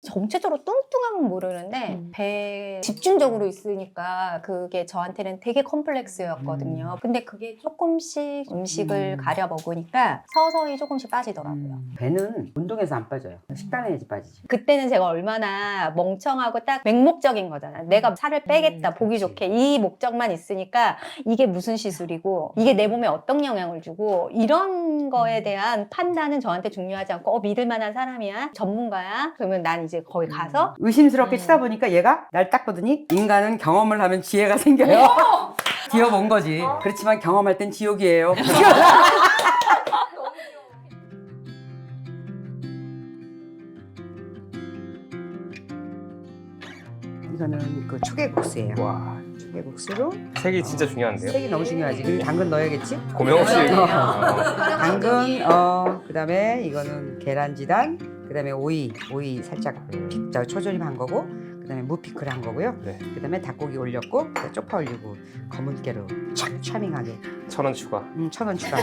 전체적으로 뚱뚱함은 모르는데 배에 집중적으로 있으니까 그게 저한테는 되게 컴플렉스였거든요. 근데 그게 조금씩 음식을 가려 먹으니까 서서히 조금씩 빠지더라고요. 배는 운동해서 안 빠져요. 식단에 이제 빠지지. 그때는 제가 얼마나 멍청하고 딱 맹목적인 거잖아요. 내가 살을 빼겠다, 보기 그렇지. 좋게. 이 목적만 있으니까 이게 무슨 시술이고 이게 내 몸에 어떤 영향을 주고 이런 거에 대한 판단은 저한테 중요하지 않고 믿을 만한 사람이야? 전문가야? 그러면 난 이제 거기 가서 의심스럽게 치다 보니까 얘가 날 딱 보더니 인간은 경험을 하면 지혜가 생겨요. 기어본 거지. 그렇지만 경험할 땐 지옥이에요. 이거는 그 초계국수예요. 와, 초계국수로 색이 진짜 중요한데요? 색이 너무 중요하지. 그리고 당근 넣어야겠지? 고명 없이 당근, 그다음에 이거는 계란지단, 그다음에 오이 살짝 초절임 한 거고, 그다음에 무피클 한 거고요. 네. 그다음에 닭고기 올렸고, 쪽파 올리고 검은 깨로 차밍하게. 1,000원 추가. 1,000원 추가.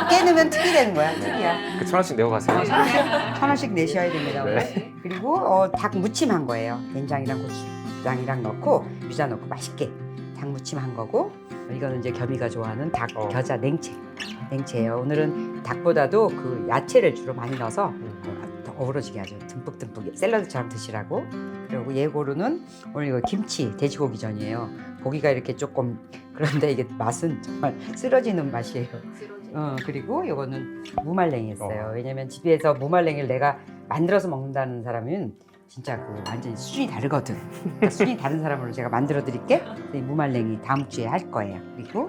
깨 넣으면 특이 되는 거야. 특이야. 그 1,000원씩 내고 가세요. 1,000원씩 내셔야 됩니다. 네. 그리고 닭 무침 한 거예요. 된장이랑 고추장이랑 넣고 유자 넣고 맛있게 닭 무침 한 거고, 이거는 이제 겸이가 좋아하는 닭 겨자 냉채예요. 오늘은 닭보다도 그 야채를 주로 많이 넣어서 더 어우러지게 하죠. 듬뿍듬뿍 샐러드처럼 드시라고. 그리고 예고로는 오늘 이거 김치 돼지고기전이에요. 고기가 이렇게 조금 그런데 이게 맛은 정말 쓰러지는 맛이에요. 그리고 이거는 무말랭이였어요. 왜냐면 집에서 무말랭이를 내가 만들어서 먹는다는 사람은 진짜 그 완전히 수준이 다르거든. 그러니까 수준이 다른 사람으로 제가 만들어 드릴게. 이 무말랭이 다음 주에 할 거예요. 그리고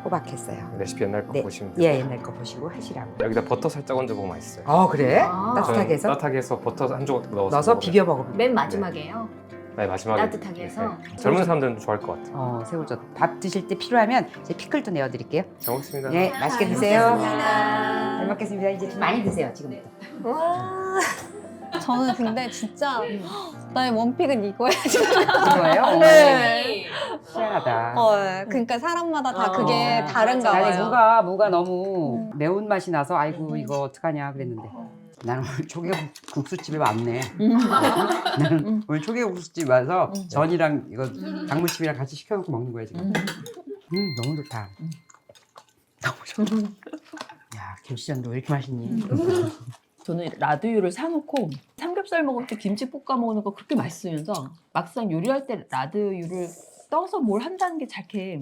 호박했어요. 레시피 옛날 거 네. 보시면 돼요. 예, 옛날 거 보시고 하시라고. 여기다 버터 살짝 얹어 보면 맛있어요. 그래? 아. 따뜻하게 해서 따뜻하게 해서 버터 한 조각 넣어서 넣어서 먹어요. 비벼 먹으면. 맨 마지막에요. 네, 마지막에 따뜻하게 해서? 네. 젊은 사람들은 좋아할 것 같아요. 새우젓. 밥 드실 때 필요하면 제 피클도 내어 드릴게요. 잘 먹겠습니다. 네, 맛있게 드세요. 잘 먹겠습니다. 이제 좀 많이 드세요, 지금부터. 와. 저는 근데 진짜 나의 원픽은 이거예요. 이거예요? 네. 희한하다. 그러니까 사람마다 다 그게 다른가 나는 봐요. 무가 너무 매운맛이 나서 아이고 이거 어떡하냐 그랬는데 나는 오늘 초계국수집에 왔네. 나는 오늘 초계국수집 와서 전이랑 이거 닭무침이랑 같이 시켜놓고 먹는 거야 지금. 너무 좋다. 너무 좋다. 야 김치전도 왜 이렇게 맛있니? 저는 라드유를 사놓고 삼겹살 먹을 때 김치 볶아 먹는 거 그렇게 맛있으면서 막상 요리할 때 라드유를 떠서 뭘 한다는 게 잘 이렇게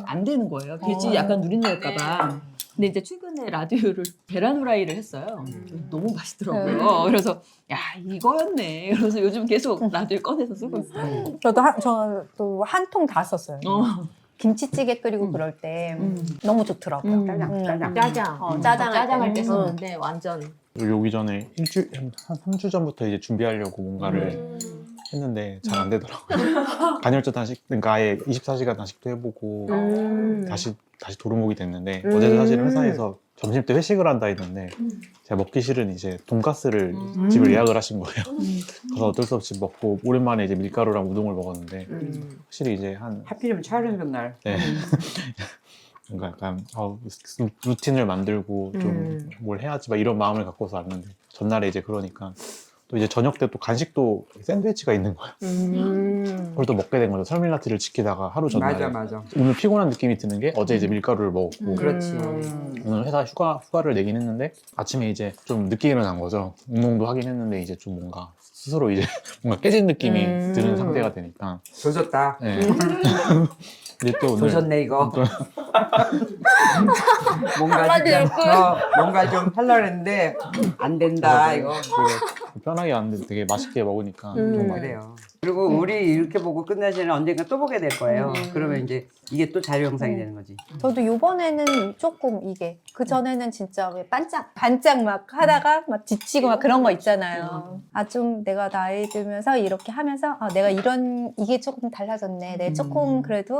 안 되는 거예요. 돼지 약간 누린내일까봐. 근데 이제 최근에 라드유를 계란 후라이를 했어요. 너무 맛있더라고요. 그래서 야 이거였네. 그래서 요즘 계속 라드유 꺼내서 쓰고 있어요. 저도 한 통 다 썼어요. 김치찌개 끓이고 그럴 때 너무 좋더라고요. 짜장. 짜장. 짜장할 할 때 때. 썼는데 완전. 여기 오기 전에 한 3주 전부터 이제 준비하려고 뭔가를 했는데 잘 안 되더라고요. 간헐적 단식, 그러니까 아예 24시간 단식도 해보고 다시 도루묵이 됐는데 어제 사실은 회사에서 점심 때 회식을 한다 했는데 제가 먹기 싫은 이제 돈가스를 집을 예약을 하신 거예요. 그래서 어쩔 수 없이 먹고 오랜만에 이제 밀가루랑 우동을 먹었는데 확실히 이제 하필이면 촬영 날. 네. 뭔가 약간 루틴을 만들고 좀 뭘 해야지 막 이런 마음을 갖고서 왔는데 전날에 이제 그러니까 또 이제 저녁 때 또 간식도 샌드위치가 있는 거예요. 그걸 또 먹게 된 거죠. 설밀라티를 지키다가 하루 전날에. 맞아. 오늘 피곤한 느낌이 드는 게 어제 이제 밀가루를 먹었고 그렇지. 오늘 회사 휴가를 내긴 했는데 아침에 이제 좀 늦게 일어난 거죠. 운동도 하긴 했는데 이제 좀 뭔가 스스로 이제 뭔가 깨진 느낌이 드는 상태가 되니까. 조졌다. 네. 근데 또 오늘 조졌네 이거. 뭔가 좀 하려고 했는데 안 된다 이거. 되게 편하게 왔는데 되게 맛있게 먹으니까 정말 그래요. 그리고 우리 이렇게 보고 끝나시면 언젠가 또 보게 될 거예요. 그러면 이제 이게 또 자료 영상이 되는 거지. 저도 요번에는 조금 이게 그전에는 진짜 왜 반짝 막 하다가 막 지치고 막 그런 거 있잖아요. 좀 내가 나이 들면서 이렇게 하면서 내가 이게 조금 달라졌네. 내가 조금 그래도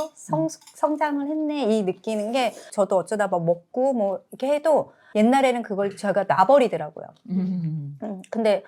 성장을 했네. 이 느끼는 게 저도 어쩌다 막 먹고 뭐 이렇게 해도 옛날에는 그걸 제가 놔버리더라고요. 근데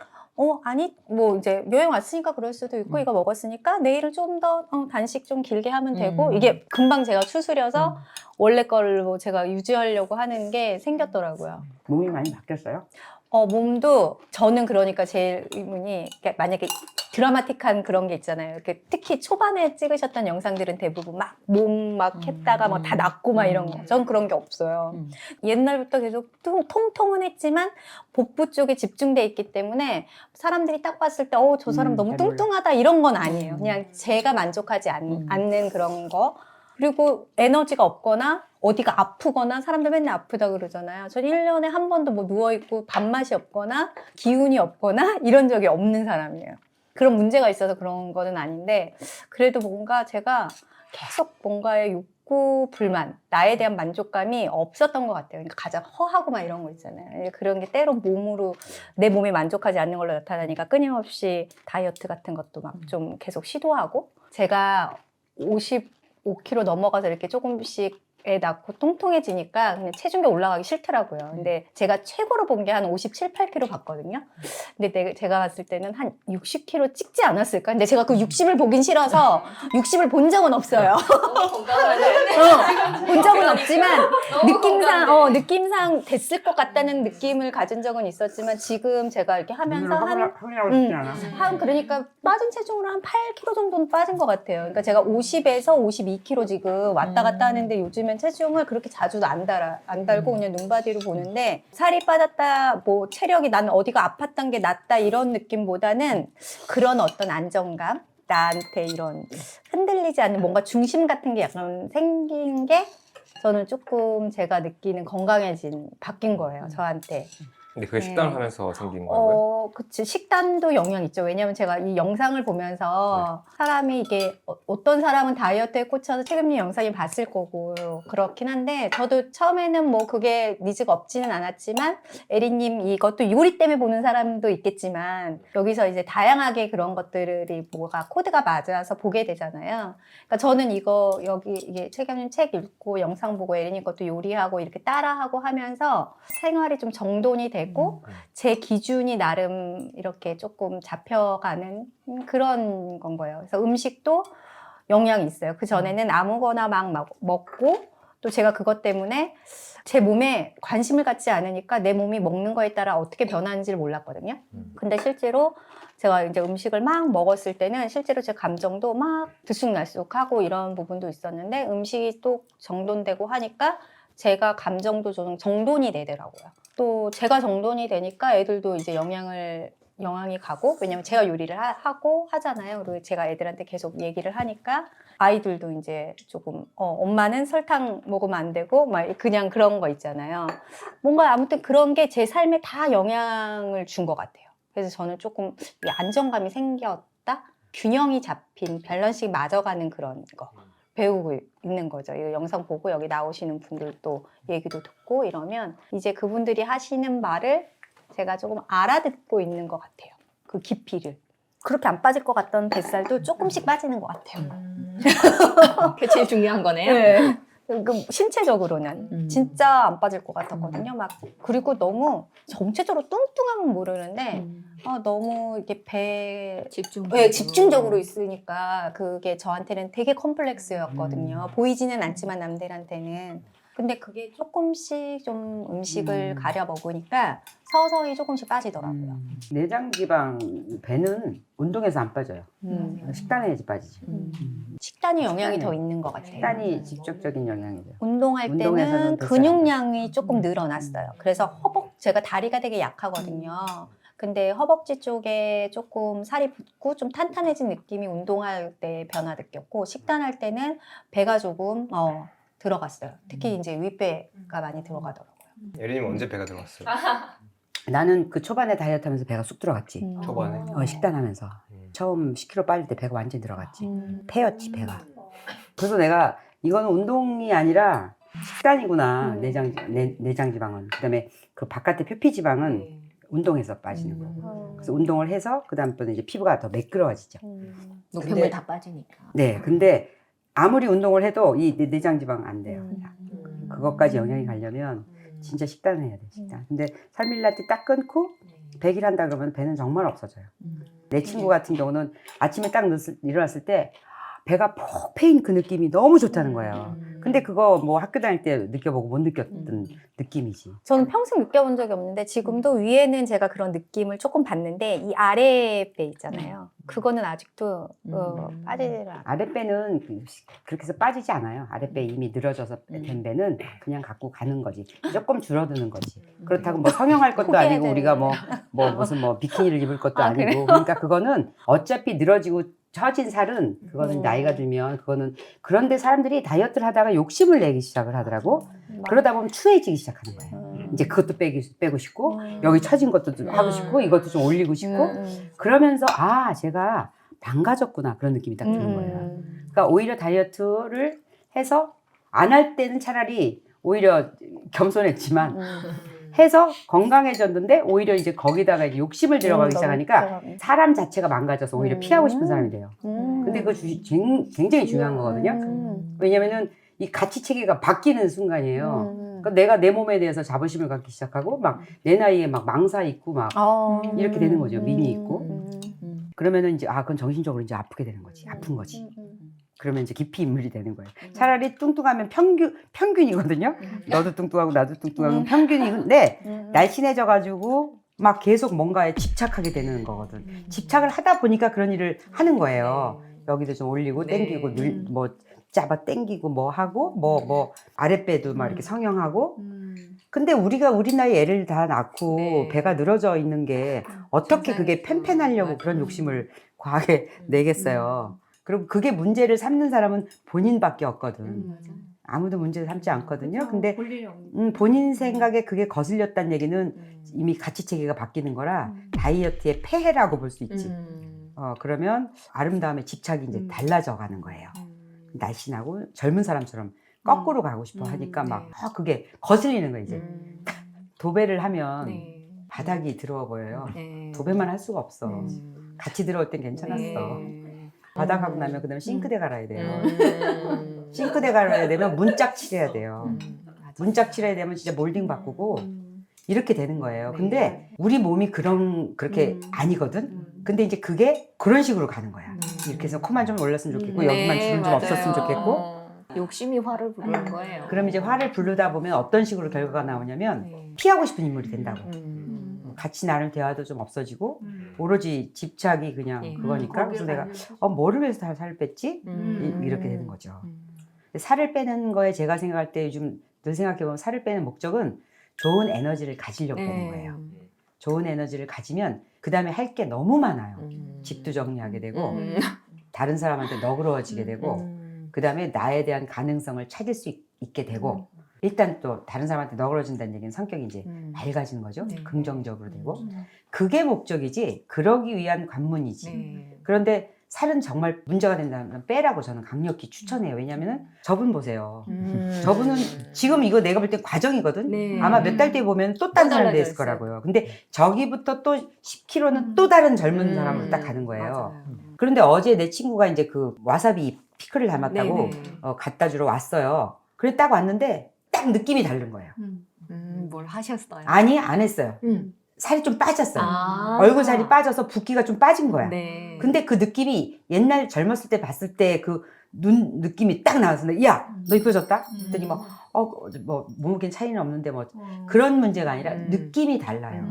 아니 뭐 이제 여행 왔으니까 그럴 수도 있고 이거 먹었으니까 내일은 좀 더 단식 좀 길게 하면 되고 이게 금방 제가 추스려서 원래 거를 뭐 제가 유지하려고 하는 게 생겼더라고요. 몸이 많이 바뀌었어요? 몸도 저는 그러니까 제일 의문이 만약에 드라마틱한 그런 게 있잖아요. 이렇게 특히 초반에 찍으셨던 영상들은 대부분 막 몸 막 했다가 뭐 다 낫고 막 이런 거. 전 그런 게 없어요. 옛날부터 계속 통통은 했지만 복부 쪽에 집중돼 있기 때문에 사람들이 딱 봤을 때 저 사람 너무 잘 몰라. 뚱뚱하다 이런 건 아니에요. 그냥 제가 만족하지 않는 그런 거. 그리고 에너지가 없거나 어디가 아프거나 사람들 맨날 아프다 그러잖아요. 전 1년에 한 번도 뭐 누워있고 밥맛이 없거나 기운이 없거나 이런 적이 없는 사람이에요. 그런 문제가 있어서 그런 거는 아닌데 그래도 뭔가 제가 계속 뭔가의 욕구 불만, 나에 대한 만족감이 없었던 것 같아요. 그러니까 가장 허하고 막 이런 거 있잖아요. 그런 게 때로 몸으로 내 몸에 만족하지 않는 걸로 나타나니까 끊임없이 다이어트 같은 것도 막 좀 계속 시도하고 제가 55kg 넘어가서 이렇게 조금씩 애 낳고 통통해지니까 그냥 체중이 올라가기 싫더라고요. 근데 제가 최고로 본 게 한 57, 8kg 봤거든요. 근데 제가 봤을 때는 한 60kg 찍지 않았을까? 근데 제가 그 60을 보긴 싫어서 60을 본 적은 없어요. 본 적은 없지만 느낌상 됐을 것 같다는 느낌을 가진 적은 있었지만 지금 제가 이렇게 하면서 확인하고 싶진 않아. 그러니까 빠진 체중으로 한 8kg 정도는 빠진 것 같아요. 그러니까 제가 50에서 52kg 지금 왔다 갔다 하는데 요즘엔 체중을 그렇게 자주도 안 달고 그냥 눈바디로 보는데 살이 빠졌다, 뭐 체력이 나는 어디가 아팠던 게 낫다 이런 느낌보다는 그런 어떤 안정감, 나한테 이런 흔들리지 않는 뭔가 중심 같은 게 약간 생긴 게 저는 조금 제가 느끼는 바뀐 거예요, 저한테. 근데 그게 식단을 네. 하면서 생긴 거고요. 그치. 식단도 영향 있죠. 왜냐면 제가 이 영상을 보면서 사람이 이게 어떤 사람은 다이어트에 꽂혀서 책임님 영상이 봤을 거고 그렇긴 한데 저도 처음에는 뭐 그게 니즈가 없지는 않았지만 에리님 이것도 요리 때문에 보는 사람도 있겠지만 여기서 이제 다양하게 그런 것들이 뭐가 코드가 맞아서 보게 되잖아요. 그러니까 저는 이게 책임님 책 읽고 영상 보고 에리님 것도 요리하고 이렇게 따라하고 하면서 생활이 좀 정돈이 되고 제 기준이 나름 이렇게 조금 잡혀가는 그런 건 거예요. 그래서 음식도 영향이 있어요. 그 전에는 아무거나 막 먹고 또 제가 그것 때문에 제 몸에 관심을 갖지 않으니까 내 몸이 먹는 거에 따라 어떻게 변하는지를 몰랐거든요. 근데 실제로 제가 이제 음식을 막 먹었을 때는 실제로 제 감정도 막 들쑥날쑥하고 이런 부분도 있었는데 음식이 또 정돈되고 하니까 제가 감정도 좀 정돈이 되더라고요. 또 제가 정돈이 되니까 애들도 이제 영향이 가고 왜냐면 제가 요리를 하고 하잖아요. 그리고 제가 애들한테 계속 얘기를 하니까 아이들도 이제 조금 엄마는 설탕 먹으면 안 되고 막 그냥 그런 거 있잖아요. 뭔가 아무튼 그런 게 제 삶에 다 영향을 준 것 같아요. 그래서 저는 조금 안정감이 생겼다? 균형이 잡힌 밸런스가 맞아가는 그런 거. 배우고 있는 거죠. 이 영상 보고 여기 나오시는 분들도 얘기도 듣고 이러면 이제 그분들이 하시는 말을 제가 조금 알아듣고 있는 것 같아요. 그 깊이를. 그렇게 안 빠질 것 같던 뱃살도 조금씩 빠지는 것 같아요. 그게 제일 중요한 거네요. 네. 신체적으로는 진짜 안 빠질 것 같았거든요. 그리고 너무 전체적으로 뚱뚱하면 모르는데 너무 이렇게 집중적으로 있으니까 그게 저한테는 되게 컴플렉스였거든요. 보이지는 않지만 남들한테는. 근데 그게 조금씩 좀 음식을 가려 먹으니까 서서히 조금씩 빠지더라고요. 내장 지방 배는 운동해서 안 빠져요. 식단해야지 빠지지. 식단이 영향이 더 있는 것 같아요. 식단이 직접적인 영향이죠. 운동할 때는 운동에서는 근육량이 조금 늘어났어요. 그래서 제가 다리가 되게 약하거든요. 근데 허벅지 쪽에 조금 살이 붙고 좀 탄탄해진 느낌이 운동할 때 변화 느꼈고 식단할 때는 배가 조금 들어갔어요. 특히 이제 윗배가 많이 들어가더라고요. 예린님 언제 배가 들어갔어요? 나는 그 초반에 다이어트 하면서 배가 쑥 들어갔지. 초반에? 식단하면서. 처음 10kg 빠질 때 배가 완전히 들어갔지. 폐였지, 배가. 그래서 내가 이거는 운동이 아니라 식단이구나. 내장 지방은. 그다음에 그 바깥에 표피 지방은 운동해서 빠지는 거고. 그래서 운동을 해서 그다음 또 이제 피부가 더 매끄러워지죠. 노폐물 다 빠지니까. 네, 근데 아무리 운동을 해도 이 내장 지방 안 돼요. 그것까지 영향이 가려면 진짜 식단을 해야 돼, 식단. 근데 3일날 딱 끊고 100일 한다 그러면 배는 정말 없어져요. 내 친구 같은 경우는 아침에 딱 일어났을 때 배가 폭 패인 그 느낌이 너무 좋다는 거예요. 근데 그거 뭐 학교 다닐 때 느껴보고 못 느꼈던 느낌이지. 저는 평생 느껴본 적이 없는데 지금도 위에는 제가 그런 느낌을 조금 받는데 이 아랫배 있잖아요. 그거는 아직도 빠지질 않아요. 아랫배는 그렇게 해서 빠지지 않아요. 아랫배 이미 늘어져서 된 배는 그냥 갖고 가는 거지. 조금 줄어드는 거지. 그렇다고 뭐 성형할 것도 포기해야 아니고 우리가 뭐 무슨 뭐 비키니를 입을 것도 아니고. 그러니까 그거는 어차피 늘어지고 처진 살은 그거는 나이가 들면 그거는 그런데 사람들이 다이어트를 하다가 욕심을 내기 시작을 하더라고. 그러다 보면 추해지기 시작하는 거예요. 이제 그것도 빼고 싶고 여기 처진 것도 좀 하고 싶고 이것도 좀 올리고 싶고 그러면서 아 제가 망가졌구나 그런 느낌이 딱 드는 거예요. 그러니까 오히려 다이어트를 해서 안 할 때는 차라리 오히려 겸손했지만 해서 건강해졌는데 오히려 이제 거기다가 이제 욕심을 들어가기 시작하니까 사람 자체가 망가져서 오히려 피하고 싶은 사람이 돼요. 근데 그거 굉장히 중요한 거거든요. 왜냐면은 이 가치 체계가 바뀌는 순간이에요. 그러니까 내가 내 몸에 대해서 자부심을 갖기 시작하고 막 내 나이에 막 망사 있고 막 이렇게 되는 거죠. 미니 있고. 그러면은 이제 그건 정신적으로 이제 아프게 되는 거지. 아픈 거지. 그러면 이제 깊이 인물이 되는 거예요. 차라리 뚱뚱하면 평균이거든요. 너도 뚱뚱하고 나도 뚱뚱하고 평균인데 날씬해져가지고 막 계속 뭔가에 집착하게 되는 거거든. 집착을 하다 보니까 그런 일을 하는 거예요. 여기도 좀 올리고 땡기고 뭐 잡아 땡기고 뭐 하고 뭐 아랫배도 막 이렇게 성형하고. 근데 우리가 우리 나이 애를 다 낳고 배가 늘어져 있는 게 어떻게 그게 팽팽하려고 그런 욕심을 과하게 내겠어요. 그리고 그게 문제를 삼는 사람은 본인밖에 없거든. 아무도 문제를 삼지 않거든요. 근데 본인 생각에 그게 거슬렸다는 얘기는 이미 가치 체계가 바뀌는 거라 다이어트의 폐해라고 볼 수 있지. 그러면 아름다움의 집착이 이제 달라져 가는 거예요. 날씬하고 젊은 사람처럼 거꾸로 가고 싶어 하니까 막 그게 거슬리는 거예요. 이제 도배를 하면 바닥이 더러워 보여요. 도배만 할 수가 없어. 같이 들어올 땐 괜찮았어. 바닥하고 나면 그다음에 싱크대 갈아야 돼요. 싱크대 갈아야 되면 문짝 칠해야 돼요. 문짝 칠해야 되면 진짜 몰딩 바꾸고 이렇게 되는 거예요. 근데 우리 몸이 그렇게 아니거든. 근데 이제 그게 그런 식으로 가는 거야. 이렇게 해서 코만 좀 올렸으면 좋겠고 여기만 주름 좀 없었으면 좋겠고. 욕심이 화를 부르는 거예요. 그럼 이제 화를 부르다 보면 어떤 식으로 결과가 나오냐면 피하고 싶은 인물이 된다고. 같이 나눌 대화도 좀 없어지고 오로지 집착이 그냥 그거니까. 그래서 내가 뭐를 위해서 살을 뺐지? 이렇게 되는 거죠. 살을 빼는 거에 제가 생각할 때 요즘 늘 생각해보면 살을 빼는 목적은 좋은 에너지를 가지려고 빼는 거예요. 좋은 에너지를 가지면 그 다음에 할 게 너무 많아요. 집도 정리하게 되고 다른 사람한테 너그러워지게 되고 그 다음에 나에 대한 가능성을 찾을 수 있게 되고 일단 또 다른 사람한테 너그러진다는 얘기는 성격이 이제 맑아지는 거죠. 긍정적으로 되고 그게 목적이지 그러기 위한 관문이지. 그런데 살은 정말 문제가 된다면 빼라고 저는 강력히 추천해요. 왜냐면은 저분 보세요. 저분은 지금 이거 내가 볼 때 과정이거든. 아마 몇 달 뒤에 보면 또 다른 사람이 됐을 거라고요. 근데 저기부터 또 10kg는 또 다른 젊은 사람으로 딱 가는 거예요. 그런데 어제 내 친구가 이제 그 와사비 피클을 닮았다고 갖다 주러 왔어요. 그래 딱 왔는데 딱 느낌이 다른 거예요. 뭘 하셨어요? 아니 안 했어요. 살이 좀 빠졌어요. 얼굴 살이 빠져서 붓기가 좀 빠진 거야. 네. 근데 그 느낌이 옛날 젊었을 때 봤을 때 그 눈 느낌이 딱 나왔는데 야, 너 이뻐졌다? 그랬더니 뭐 몸무게 차이는 없는데 뭐 그런 문제가 아니라 느낌이 달라요.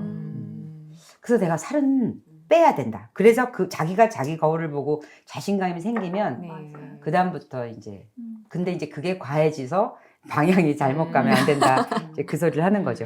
그래서 내가 살은 빼야 된다. 그래서 그 자기가 자기 거울을 보고 자신감이 생기면 그 다음부터 이제 근데 이제 그게 과해지서 방향이 잘못 가면 안 된다. 이제 그 소리를 하는 거죠.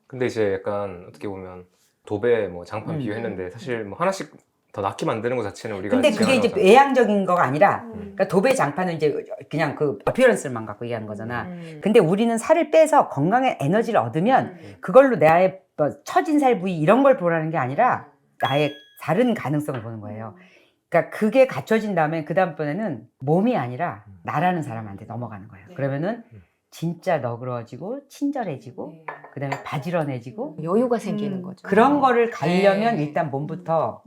근데 이제 약간 어떻게 보면 도배 뭐 장판 비유했는데 사실 뭐 하나씩 더 낫게 만드는 것 자체는 우리가 근데 그게 이제 거잖아요. 외향적인 거가 아니라 그러니까 도배 장판은 이제 그냥 그 어피어런스만 갖고 얘기하는 거잖아. 근데 우리는 살을 빼서 건강의 에너지를 얻으면 그걸로 나의 뭐 처진 살 부위 이런 걸 보라는 게 아니라 나의 다른 가능성을 보는 거예요. 그러니까 그게 갖춰진 다음에 그 다음번에는 몸이 아니라 나라는 사람한테 넘어가는 거예요. 그러면은 진짜 너그러워지고 친절해지고 그다음에 바지런해지고 여유가 생기는 거죠. 그런 거를 가려면 네. 일단 몸부터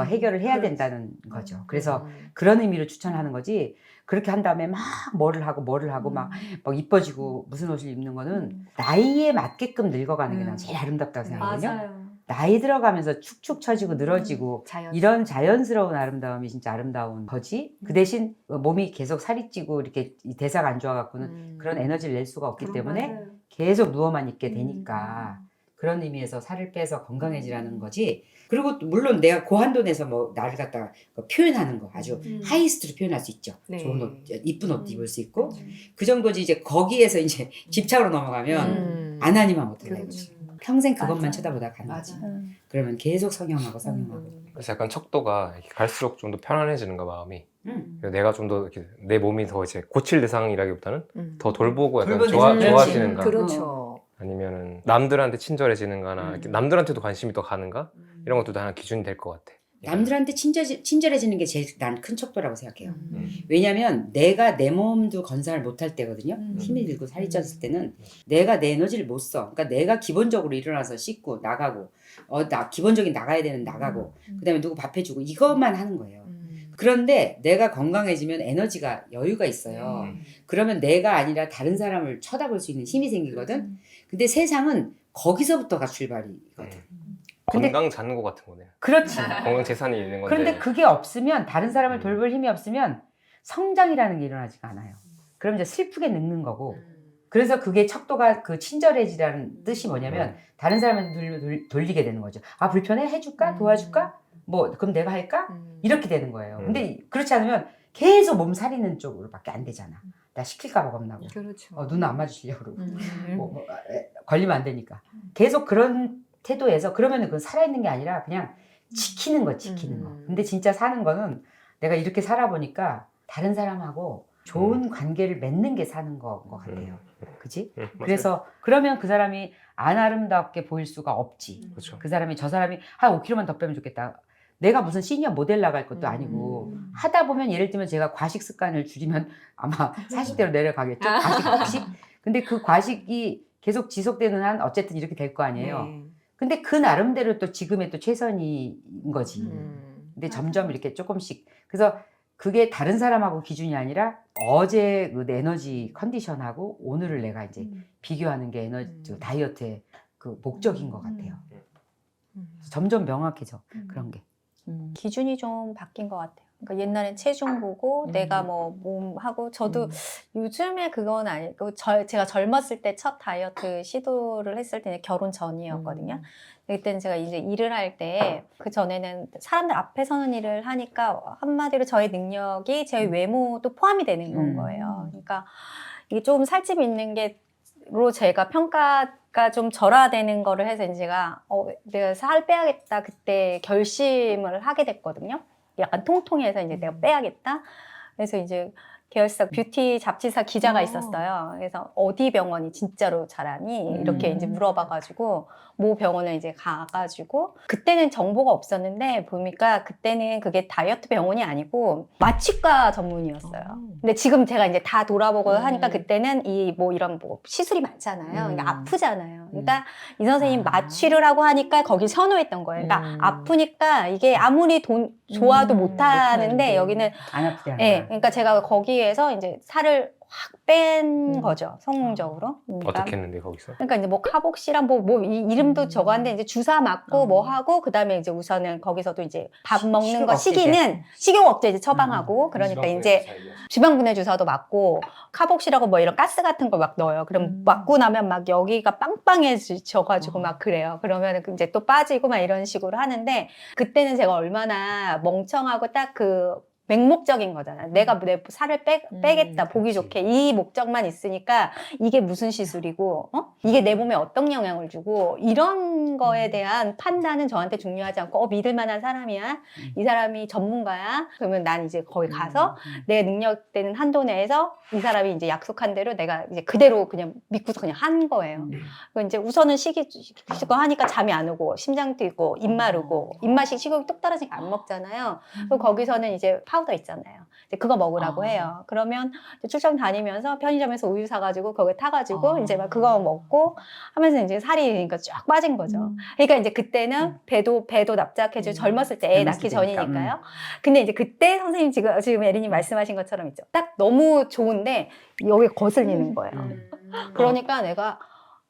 해결을 해야 된다는 거죠. 그래서 그런 의미로 추천하는 거지. 그렇게 한 다음에 막 뭐를 하고 막 이뻐지고 무슨 옷을 입는 거는 나이에 맞게끔 늙어가는 게 난 제일 아름답다고 생각하거든요. 나이 들어가면서 축축 처지고 늘어지고 자연. 이런 자연스러운 아름다움이 진짜 아름다운 거지. 그 대신 몸이 계속 살이 찌고 이렇게 이 대사가 안 좋아갖고는 그런 에너지를 낼 수가 없기 때문에 계속 누워만 있게 되니까 그런 의미에서 살을 빼서 건강해지라는 거지. 그리고 또 물론 내가 고한도 내서 뭐 나를 갖다가 표현하는 거 아주 하이스트로 표현할 수 있죠. 네. 좋은 옷, 이쁜 옷 입을 수 있고 그 정도지. 이제 거기에서 이제 집착으로 넘어가면 안 하니만 못해. 평생 그것만 맞아. 쳐다보다 가는 거지. 맞아. 그러면 계속 성형하고 성형하고. 그래서 약간 척도가 이렇게 갈수록 좀 더 편안해지는가 마음이. 그래서 내가 좀 더 이렇게 내 몸이 더 이제 고칠 대상이라기보다는 더 돌보고 약간 돌보는 좋아지는가. 그렇죠. 아니면은 남들한테 친절해지는가나 이렇게 남들한테도 관심이 더 가는가 이런 것도 하나 기준이 될 것 같아. 남들한테 친절해지는 게 제일 난 큰 척도라고 생각해요. 왜냐면 내가 내 몸도 건강을 못할 때거든요. 힘이 들고 살이 쪘을 때는 내가 내 에너지를 못 써. 그러니까 내가 기본적으로 일어나서 씻고 나가고 기본적인 나가야 되는 나가고 그다음에 누구 밥 해주고 이것만 하는 거예요. 그런데 내가 건강해지면 에너지가 여유가 있어요. 그러면 내가 아니라 다른 사람을 쳐다볼 수 있는 힘이 생기거든. 근데 세상은 거기서부터가 출발이거든. 근데- 건강 잔고 같은 거네요. 그렇지. 건강 재산이 있는 건데. 그런데 그게 없으면 다른 사람을 돌볼 힘이 없으면 성장이라는 게 일어나지가 않아요. 그럼 이제 슬프게 늙는 거고. 그래서 그게 척도가 그 친절해지라는 뜻이 뭐냐면 다른 사람한테 돌리게 되는 거죠. 아 불편해? 해줄까? 도와줄까? 뭐 그럼 내가 할까? 이렇게 되는 거예요. 근데 그렇지 않으면 계속 몸 사리는 쪽으로밖에 안 되잖아. 나 시킬까 봐 겁나고. 그렇죠. 눈 안 마주치려고 그러고. 걸리면 안 되니까. 계속 그런 태도에서 그러면은 그건 살아있는 게 아니라 그냥 지키는 거. 근데 진짜 사는 거는 내가 이렇게 살아보니까 다른 사람하고 좋은 관계를 맺는 게 사는 거인 것 같아요. 그지? 맞아요. 그래서 그러면 그 사람이 안 아름답게 보일 수가 없지. 그렇죠. 그 사람이 저 사람이 한 5kg만 더 빼면 좋겠다. 내가 무슨 시니어 모델 나갈 것도 아니고 하다 보면 예를 들면 제가 과식 습관을 줄이면 아마 40대로 내려가겠죠. 과식 혹시? 근데 그 과식이 계속 지속되는 한 어쨌든 이렇게 될 거 아니에요. 근데 그 나름대로 또 지금의 또 최선인 거지. 근데 점점 이렇게 조금씩. 그래서 그게 다른 사람하고 기준이 아니라 어제 그 에너지 컨디션하고 오늘을 내가 이제 비교하는 게 에너지 다이어트의 그 목적인 것 같아요. 점점 명확해져 그런 게. 기준이 좀 바뀐 것 같아요. 그러니까 옛날엔 체중 보고 내가 뭐 몸하고 저도 요즘에 그건 아니고 제가 젊었을 때 첫 다이어트 시도를 했을 때는 결혼 전이었거든요. 그때는 제가 이제 일을 할 때 그 전에는 사람들 앞에 서는 일을 하니까 한마디로 저의 능력이 제 외모도 포함이 되는 거예요. 그러니까 이게 좀 살집이 있는 게로 제가 평가가 좀 절하되는 거를 해서 이제 제가 내가 살 빼야겠다 그때 결심을 하게 됐거든요. 약간 통통해서 이제 내가 빼야겠다. 그래서 이제 계열사 뷰티 잡지사 기자가 있었어요. 그래서 어디 병원이 진짜로 잘하니 이렇게 이제 물어봐가지고 모 병원을 이제 가가지고 그때는 정보가 없었는데 보니까 그때는 그게 다이어트 병원이 아니고 마취과 전문이었어요. 근데 지금 제가 이제 다 돌아보고 하니까 그때는 이 뭐 이런 뭐 시술이 많잖아요. 그러니까 아프잖아요. 그러니까 이 선생님 마취를 하고 하니까 거기 선호했던 거예요. 그러니까 아프니까 이게 아무리 돈 좋아도 못 하는데 여기는 안 아프지 네, 않아요. 그러니까 제가 거기에서 이제 살을 확 뺀 거죠, 성공적으로. 그러니까, 어떻게 했는데 거기서? 그러니까 이제 뭐 카복시랑 이름도 적었는데 이제 주사 맞고 뭐 하고 그다음에 이제 우선은 거기서도 이제 밥 먹는 식욕 거 억제제. 시기는 식욕 억제 이제 처방하고 그러니까 이제 지방분해 주사도 맞고 카복시라고 뭐 이런 가스 같은 걸 막 넣어요. 그럼 맞고 나면 막 여기가 빵빵해져가지고 막 그래요. 그러면 이제 또 빠지고 막 이런 식으로 하는데 그때는 제가 얼마나 멍청하고 딱 그 맹목적인 거잖아. 내가 내 살을 빼겠다, 보기 좋게. 이 목적만 있으니까 이게 무슨 시술이고, 이게 내 몸에 어떤 영향을 주고, 이런 거에 대한 판단은 저한테 중요하지 않고, 믿을 만한 사람이야? 이 사람이 전문가야? 그러면 난 이제 거기 가서 내 능력되는 한도 내에서 이 사람이 이제 약속한 대로 내가 이제 그대로 그냥 믿고서 그냥 한 거예요. 그리고 이제 우선은 시키고 하니까 잠이 안 오고, 심장 뛰고, 입 마르고, 입맛이 식욕이 뚝 떨어지니까 안 먹잖아요. 그리고 거기서는 이제 파우더 있잖아요. 이제 그거 먹으라고 해요. 그러면 이제 출장 다니면서 편의점에서 우유 사가지고 거기에 타가지고 이제 막 그거 먹고 하면서 이제 살이 그러니까 쫙 빠진 거죠. 그러니까 이제 그때는 배도 납작해지고 젊었을 때 애 낳기 전이니까요. 근데 이제 그때 선생님 지금 에리님 말씀하신 것처럼 있죠. 딱 너무 좋은데 여기 거슬리는 거예요. 그러니까 내가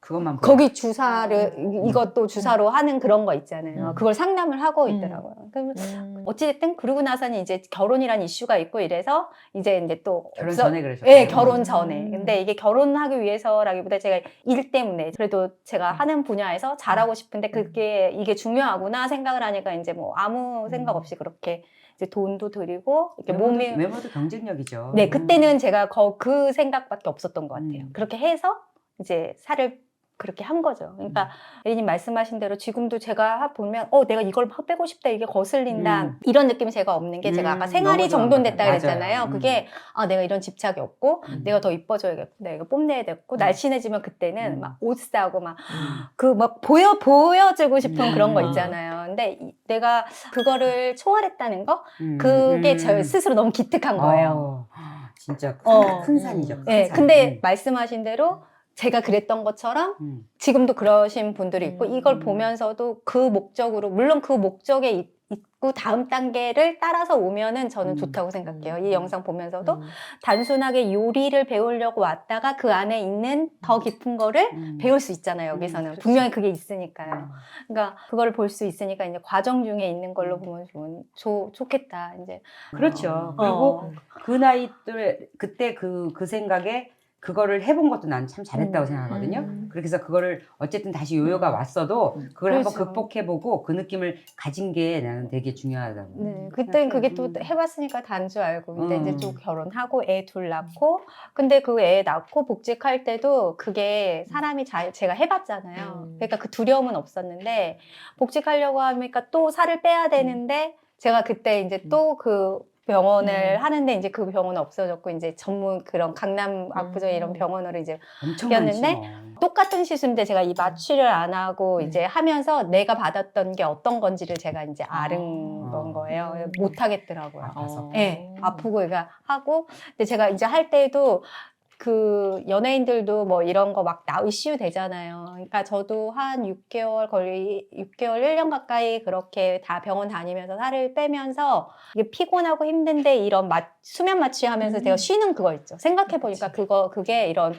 그것만 보여. 거기 주사를 이것도 주사로 하는 그런 거 있잖아요. 음. 그걸 상담을 하고 있더라고요. 그럼 어찌됐든 그러고 나서는 이제 결혼이란 이슈가 있고 이래서 이제 또 결혼 없어- 전에 그러셨어요? 네, 결혼 전에. 근데 이게 결혼하기 위해서라기보다 제가 일 때문에 그래도 제가 하는 분야에서 잘하고 싶은데 그게 이게 중요하구나 생각을 하니까 이제 뭐 아무 생각 없이 그렇게 이제 돈도 들이고 이렇게 몸이 외모도 경쟁력이죠. 네, 그때는 제가 그 생각밖에 없었던 것 같아요. 그렇게 해서 이제 살을 그렇게 한 거죠. 그러니까 예리님 말씀하신 대로 지금도 제가 보면 내가 이걸 확 빼고 싶다, 이게 거슬린다 이런 느낌이 제가 없는 게 제가 아까 생활이 너무 좋은 정돈됐다 것 같아요. 그랬잖아요. 맞아요. 그게 내가 이런 집착이 없고 내가 더 이뻐져야겠고 내가 이거 뽐내야겠고 날씬해지면 그때는 막 옷 사고 막 그 막 보여주고 싶은 그런 거 있잖아요. 근데 내가 그거를 초월했다는 거 그게 저 스스로 너무 기특한 거예요. 진짜 어. 큰 산이죠. 큰 네, 산. 근데 말씀하신 대로 제가 그랬던 것처럼 지금도 그러신 분들이 있고 이걸 보면서도 그 목적으로 물론 그 목적에 있고 다음 단계를 따라서 오면은 저는 좋다고 생각해요. 이 영상 보면서도 단순하게 요리를 배우려고 왔다가 그 안에 있는 더 깊은 거를 배울 수 있잖아요. 여기서는 그렇지. 분명히 그게 있으니까요. 그러니까 그거를 볼 수 있으니까 이제 과정 중에 있는 걸로 보면 좋겠다. 이제 그렇죠. 그리고 그 나이 때 그때 그 생각에 그거를 해본 것도 난 참 잘했다고 생각하거든요. 그렇게 해서 그거를 어쨌든 다시 요요가 왔어도 그걸 한번 그렇죠. 극복해보고 그 느낌을 가진 게 나는 되게 중요하다고. 네, 그때는 그게 또 해봤으니까 단 줄 알고 근데 이제 좀 결혼하고 애 둘 낳고 근데 그 애 낳고 복직할 때도 그게 사람이 제가 해봤잖아요. 그러니까 그 두려움은 없었는데 복직하려고 하니까 또 살을 빼야 되는데 제가 그때 이제 또 그 병원을 하는데 이제 그 병원은 없어졌고 이제 전문 그런 강남 압구정 이런 병원으로 이제 엄청 바뀌었는데 많지 뭐. 똑같은 시술인데 제가 이 마취를 안 하고 이제 하면서 내가 받았던 게 어떤 건지를 제가 이제 아는 건 거예요. 못 하겠더라고요. 아파서. 네, 아프고 이거 하고 근데 제가 이제 할 때도 그 연예인들도 뭐 이런 거 막 이슈 되잖아요. 그러니까 저도 한 6개월 1년 가까이 그렇게 다 병원 다니면서 살을 빼면서 이게 피곤하고 힘든데 이런 수면 마취하면서 제가 쉬는 그거 있죠. 생각해 보니까 그게 이런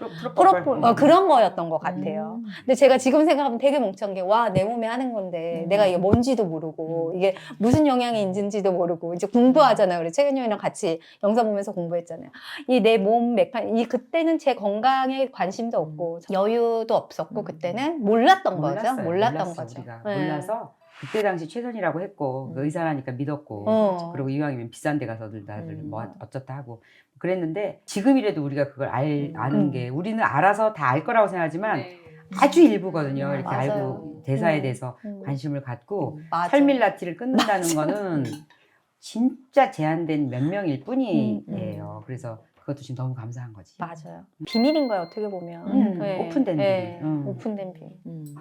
그런 거였던 것 같아요. 근데 제가 지금 생각하면 되게 멍청한 게 와, 내 몸에 하는 건데 내가 이게 뭔지도 모르고 이게 무슨 영향이 있는지도 모르고 이제 공부하잖아요. 우리 최근영이랑 같이 영상 보면서 공부했잖아요. 이 내 몸 메카니즘 그때는 제 건강에 관심도 없고 여유도 없었고 그때는 몰랐던 거죠. 몰랐던 거죠. 우리가. 네. 몰라서 그때 당시 최선이라고 했고 그 의사라니까 믿었고 그리고 이왕이면 비싼 데 가서 다들 뭐 어쩌다 하고 그랬는데 지금이라도 우리가 그걸 아는 게 우리는 알아서 다 알 거라고 생각하지만 아주 일부거든요. 이렇게 맞아요. 알고 대사에 대해서 관심을 갖고 맞아. 설밀라티를 끊는다는 거는 진짜 제한된 몇 명일 뿐이에요. 그래서 그것도 지금 너무 감사한 거지. 맞아요. 비밀인 거예요, 어떻게 보면. 오픈된 네. 비밀. 오픈된 비밀.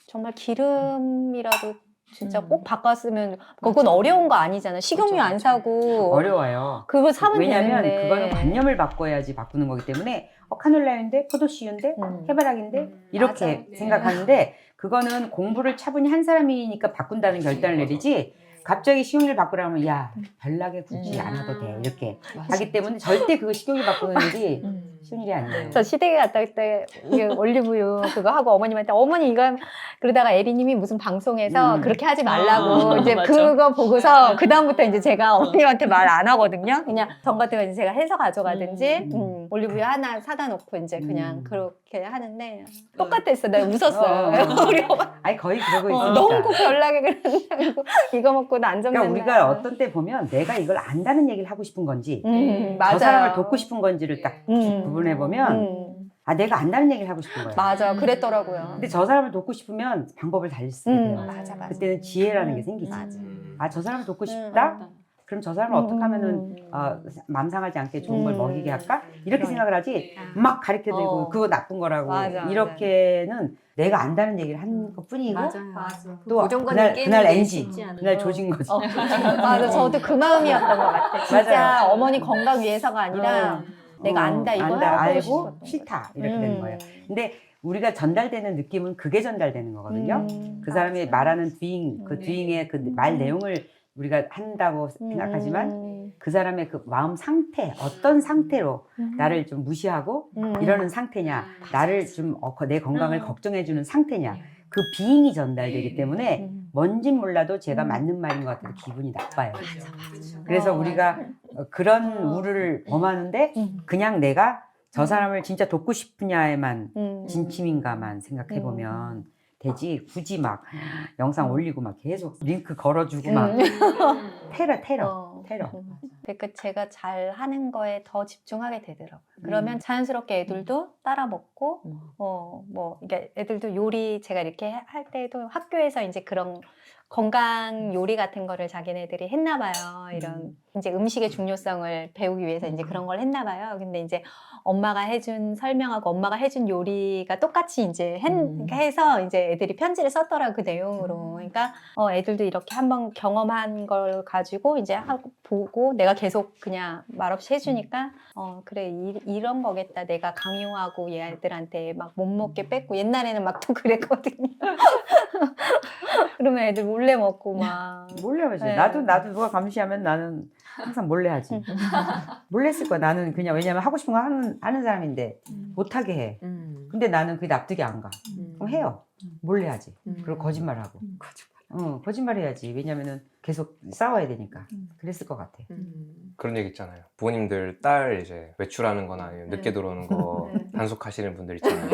정말 기름이라도 진짜 꼭 바꿨으면 그건 어려운 거 아니잖아요. 식용유 그렇죠, 안 사고 어려워요. 그걸 사면 왜냐하면 되는데. 그거는 관념을 바꿔야지 바꾸는 거기 때문에 카놀라유인데 포도씨유인데 해바라기인데 이렇게 맞아요. 생각하는데 그거는 공부를 차분히 한 사람이니까 바꾼다는 결단을 내리지 갑자기 식용유를 바꾸라면 야 별나게 굳이 안 하도 돼 이렇게 하기 때문에 절대 그거 식용유 바꾸는 일이 쉬운 일이 아니에요. 저 시댁에 갔다 올 때 올리브유 그거 하고 어머님한테 어머니 이거 그러다가 에리님이 무슨 방송에서 그렇게 하지 말라고 이제 맞아. 그거 보고서 그 다음부터 이제 제가 어머님한테 말 안 하거든요. 그냥 전 같은 거 이제 제가 해서 가져가든지 올리브유 하나 사다 놓고 이제 그냥 그렇게 하는데 똑같았어. 내가 웃었어요. 우리 엄마 아니 거의 그러고 있으니까. 너무 꼭 별나게 그런다고 이거 먹고 안 정된다. 그러니까 우리가 어떤 때 보면 내가 이걸 안다는 얘기를 하고 싶은 건지 맞아요. 저 사람을 돕고 싶은 건지를 딱 구분해 보면 아 내가 안다는 얘기를 하고 싶은 거야. 맞아, 그랬더라고요. 근데 저 사람을 돕고 싶으면 방법을 달리 쓰게 돼요. 맞아. 그때는 지혜라는 게 생기지. 아 저 사람을 돕고 싶다? 그럼 저 사람을 어떻게 하면은 맘 상하지 않게 좋은 걸 먹이게 할까? 이렇게 생각을 하지 막 가르쳐들고 그거 나쁜 거라고 맞아, 이렇게는 내가 안다는 얘기를 한 것뿐이고 맞아. 또 그날 NG 그날 조진 거지. 맞아, 저도 그 마음이었던 것 같아. 진짜 맞아요. 어머니 건강 위해서가 아니라 내가 안다 이거 하고 알고 싶었던 싫다 이렇게 되는 거예요. 근데 우리가 전달되는 느낌은 그게 전달되는 거거든요. 그 사람이 말하는 그 뒤잉의 그 말 내용을 우리가 한다고 생각하지만 그 사람의 그 마음 상태, 어떤 상태로 나를 좀 무시하고 이러는 상태냐, 나를 좀 내 건강을 걱정해주는 상태냐, 그 비잉이 전달되기 때문에 뭔진 몰라도 제가 맞는 말인 것 같아도 기분이 나빠요. 그래서 우리가 그런 우를 범하는데 그냥 내가 저 사람을 진짜 돕고 싶으냐에만 진심인가만 생각해 보면 되지. 굳이 막 영상 올리고 막 계속 링크 걸어주고 막 테러. 그러니까 제가 잘 하는 거에 더 집중하게 되더라고요. 그러면 자연스럽게 애들도 따라 먹고, 뭐, 이게 애들도 요리 제가 이렇게 할 때도 학교에서 이제 그런 건강 요리 같은 거를 자기네들이 했나 봐요. 이런 이제 음식의 중요성을 배우기 위해서 이제 그런 걸 했나 봐요. 근데 이제 엄마가 해준 설명하고 엄마가 해준 요리가 똑같이 이제 해서 이제 애들이 편지를 썼더라고 그 내용으로. 그러니까 애들도 이렇게 한번 경험한 걸 가지고 이제 하고 보고 내가 계속 그냥 말없이 해주니까 그래 이런 거겠다. 내가 강요하고 얘들한테 막 못 먹게 뺏고 옛날에는 막 또 그랬거든요. 그러면 애들 몰래 먹고 막. 몰래 하지. 네. 나도 누가 감시하면 나는 항상 몰래 하지. 몰래 했을 거야. 나는 그냥 왜냐면 하고 싶은 거 하는 사람인데 못하게 해. 근데 나는 그게 납득이 안 가. 그럼 해요. 몰래 하지. 그리고 거짓말하고. 거짓말 해야지. 왜냐면은 계속 싸워야 되니까. 그랬을 것 같아. 그런 얘기 있잖아요. 부모님들 딸 이제 외출하는 거나 아니면 늦게 들어오는 거 단속하시는 분들 있잖아요.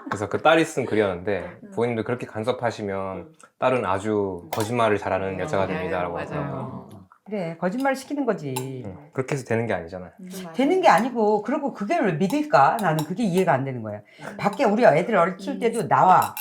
그래서 그 딸이 쓴 글이었는데 부모님들 그렇게 간섭하시면 딸은 아주 거짓말을 잘하는 여자가 됩니다라고 하더라고요. 그래. 거짓말을 시키는 거지. 그렇게 해서 되는 게 아니잖아요. 되는 게 아니고 그리고 그게 왜 믿을까? 나는 그게 이해가 안 되는 거야. 밖에 우리 애들 어릴 때도 나와.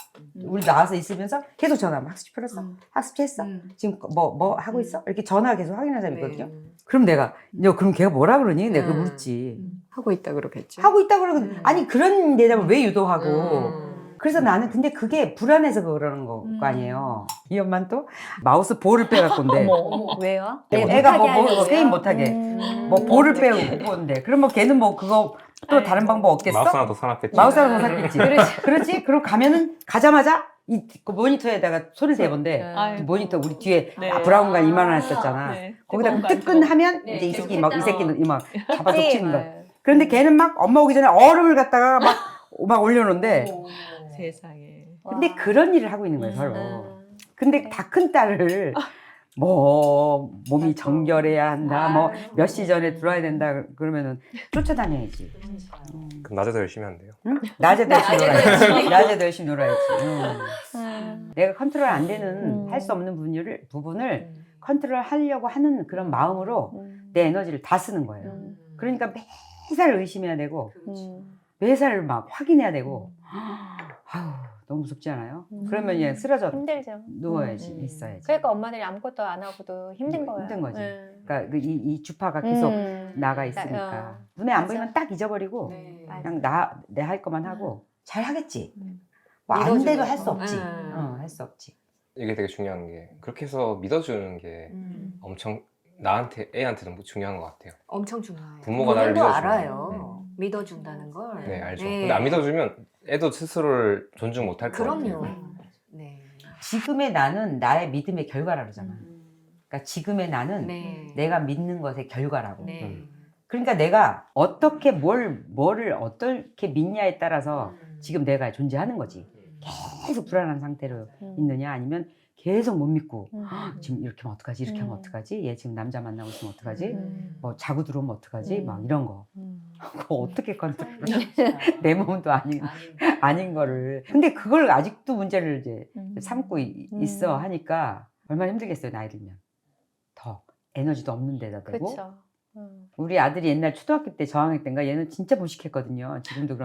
우리 나와서 있으면서 계속 전화하면 학습지 풀었어? 학습지 했어? 지금 뭐 하고 있어? 이렇게 전화 계속 확인하는 사람이 있거든요. 그럼 내가 그럼 걔가 뭐라 그러니? 내가 그걸 묻지. 하고 있다 그러겠죠. 하고 있다 그러고 아니 그런 대답을 왜 유도하고 그래서 나는 근데 그게 불안해서 그러는 거 아니에요. 이 엄마는 또 마우스 볼을 빼갖고 온대. 어머, 왜요? 애가 뭐 게임 못하게 뭐 볼을 빼고 온대. 그럼 뭐 걔는 뭐 그거 또 다른 방법 없겠어? 마우스 하나 더 사놨겠지. 마우스 하나 더 샀겠지. 그렇지? 그리고 가면은 가자마자 그 모니터에다가 손을 대본대. 아이고. 모니터 우리 뒤에 네. 브라운관 이만한 했었잖아. 네. 거기다 뜨끈하면 이제 이 새끼 막 잡아서 치는 거야. 게임을. 그런데 걔는 막 엄마 오기 전에 얼음을 갖다가 막 올려놓는데 세상에. 근데 와. 그런 일을 하고 있는 거예요 서로. 근데 다 큰 딸을 뭐 몸이 정결해야 한다 뭐 몇 시 전에 들어와야 된다 그러면은 쫓아다녀야지. 그럼 낮에도 열심히 한대요. 응? 낮에도 열심히 놀아야지. 낮에도 열심히 놀아야지. 내가 컨트롤 안 되는 할 수 없는 부분을 컨트롤 하려고 하는 그런 마음으로 내 에너지를 다 쓰는 거예요. 그러니까 매살 의심해야 되고 매살 막 확인해야 되고 아유 너무 무섭지 않아요? 그러면 그냥 쓰러져 힘들죠. 누워야지 있어야지. 그러니까 엄마들이 아무것도 안 하고도 힘든 거예요. 힘든 거지. 네. 그러니까 이 주파가 계속 나가 어. 있으니까 눈에 안 맞아. 보이면 딱 잊어버리고 네. 그냥 내 할 것만 하고 잘 하겠지. 뭐 안 돼도 할 수 없지. 할 수 없지. 이게 되게 중요한 게 그렇게 해서 믿어주는 게 엄청 나한테 애한테도 중요한 것 같아요. 엄청 중요해요. 부모가 나를 부모도 믿어주면. 알아요. 믿어준다는 걸. 네 알죠. 근데 안 믿어주면 애도 스스로를 존중 못할 것 같아요. 그럼요. 네. 지금의 나는 나의 믿음의 결과라 그러잖아. 그러니까 지금의 나는 네. 내가 믿는 것의 결과라고. 네. 그러니까 내가 어떻게 뭐를 어떻게 믿냐에 따라서 지금 내가 존재하는 거지. 계속 불안한 상태로 있느냐 아니면 계속 못 믿고 지금 이렇게 하면 어떡하지 이렇게 하면 어떡하지 얘 지금 남자 만나고 있으면 어떡하지 뭐 자고 들어오면 어떡하지 막 이런 거 그거 어떻게 컨트롤 내 몸도 아닌 거를 근데 그걸 아직도 문제를 이제 삼고 있어 하니까 얼마나 힘들겠어요 나이 들면 더 에너지도 없는 데다 대고 그렇죠. 우리 아들이 옛날 초등학교 때 저학년 때인가 얘는 진짜 무식했거든요 지금도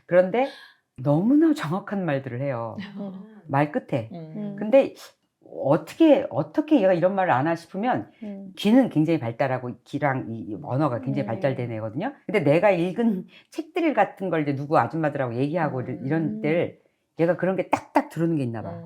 그런데 너무나 정확한 말들을 해요 말 끝에 근데 어떻게 얘가 이런 말을 안 하 싶으면 귀는 굉장히 발달하고 귀랑 이 언어가 굉장히 발달된 애거든요. 근데 내가 읽은 책들 같은 걸 이제 누구 아줌마들하고 얘기하고 이런 때를 얘가 그런 게 딱딱 들어오는 게 있나 봐.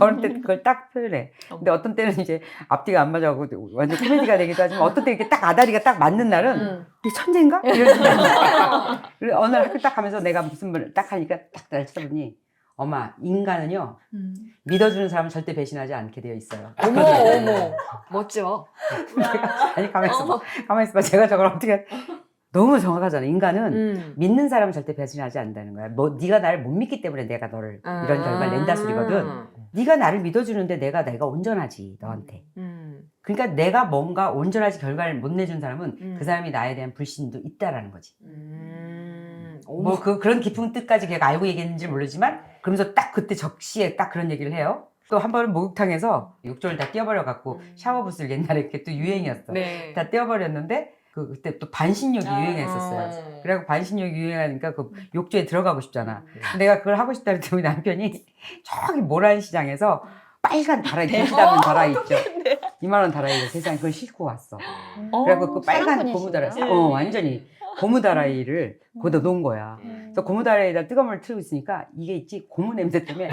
어느 때 그걸 딱 표현해. 근데 어떤 때는 이제 앞뒤가 안 맞아가지고 완전 코미디가 되기도 하지만 어떤 때 이렇게 딱 아다리가 딱 맞는 날은 이게 천재인가? 이런 생각이 어느 날 학교 딱 가면서 내가 무슨 말을 딱 하니까 딱 날 쳐다보니 엄마 인간은요 믿어주는 사람은 절대 배신하지 않게 되어 있어요. 어머 어머 멋져. 아니 가만히 있어봐. 가만히 있어봐. 제가 저걸 어떻게 너무 정확하잖아. 인간은 믿는 사람은 절대 배신하지 않는다는 거야. 뭐 네가 나를 못 믿기 때문에 내가 너를 이런 결과를 낸다 소리거든. 네가 나를 믿어주는데 내가 온전하지 너한테. 그러니까 내가 뭔가 온전하지 결과를 못 내준 사람은 그 사람이 나에 대한 불신도 있다라는 거지. 뭐 그런 깊은 뜻까지 걔가 알고 얘기했는지 모르지만 그러면서 딱 그때 적시에 딱 그런 얘기를 해요. 또 한 번은 목욕탕에서 욕조를 다 떼어버려 갖고 샤워붓을 옛날에 그게 또 유행이었어. 네. 다 떼어버렸는데 그때 또 반신욕이 유행했었어요. 그래갖고 반신욕이 유행하니까 그 욕조에 들어가고 싶잖아. 내가 그걸 하고 싶다 그랬더니 남편이 저기 모란시장에서 빨간 다라이, 돼지 담는 다라이 있죠. 2만 원 다라이를 세상에 그걸 싣고 왔어. 그래갖고 그 빨간 고무 다라이, 완전히 고무 다라이를 거기다 놓은 거야. 그래서 고무 다라이에다 뜨거운 물을 틀고 있으니까 이게 있지 고무 냄새 때문에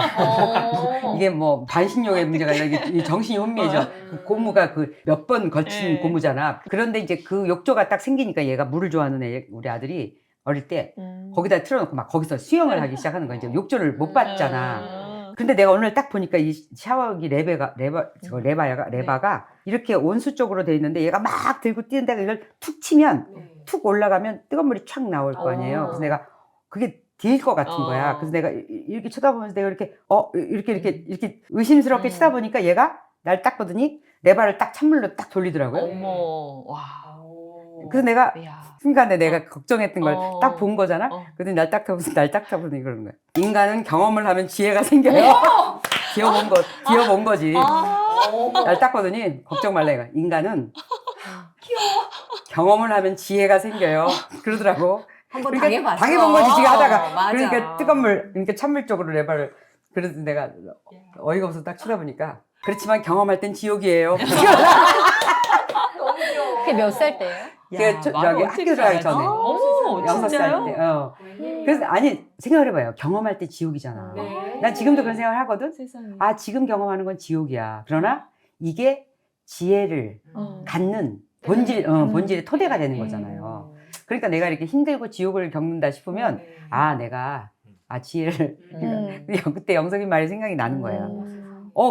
이게 뭐 반신욕의 문제가 아니라 이게 정신이 혼미해져. 그 고무가 그 몇 번 걸친 고무잖아. 그런데 이제 그 욕조가 딱 생기니까 얘가 물을 좋아하는 우리 아들이 어릴 때 거기다 틀어놓고 막 거기서 수영을 하기 시작하는 거야. 이제 욕조를 못 봤잖아. 근데 내가 오늘 딱 보니까 이 샤워기 레바가 이렇게 온수 쪽으로 돼 있는데 얘가 막 들고 뛰는데 이걸 툭 치면 툭 올라가면 뜨거운 물이 촥 나올 거 아니에요. 그래서 내가 그게 딜 것 같은 거야. 그래서 내가 이렇게 쳐다보면서 내가 이렇게 의심스럽게 쳐다보니까 얘가 날 딱 보더니 레바를 딱 찬물로 딱 돌리더라고요. 어머, 와. 그래서 내가 야. 순간에 내가 걱정했던 걸 딱 본 거잖아. 어. 그랬더니 날 딱 보더니 그러는 거야. 인간은 경험을 하면 지혜가 생겨요. 기어본 거지. 날 딱 보더니 걱정 말라 이거. 인간은 경험을 하면 지혜가 생겨요. 그러더라고. 한번 그러니까 당해봤어. 당해본 거지 지금 하다가. 맞아. 그러니까 뜨거운 물, 그러니까 찬물 쪽으로 레바를. 그래서 내가 어이가 없어서 딱 쳐다보니까 그렇지만 경험할 땐 지옥이에요. 그게 몇 살 때예요? 그게 저기 학교 들어가기 전에. 어머, 6살 진짜요? 때. 그래서 아니 생각을 해봐요. 경험할 때 지옥이잖아. 난 지금도 그런 생각을 하거든. 세상에. 아 지금 경험하는 건 지옥이야. 그러나 이게 지혜를 갖는 본질의 토대가 되는 거잖아요. 그러니까 내가 이렇게 힘들고 지옥을 겪는다 싶으면 내가 지혜를 그때 영석이 말이 생각이 나는 거예요.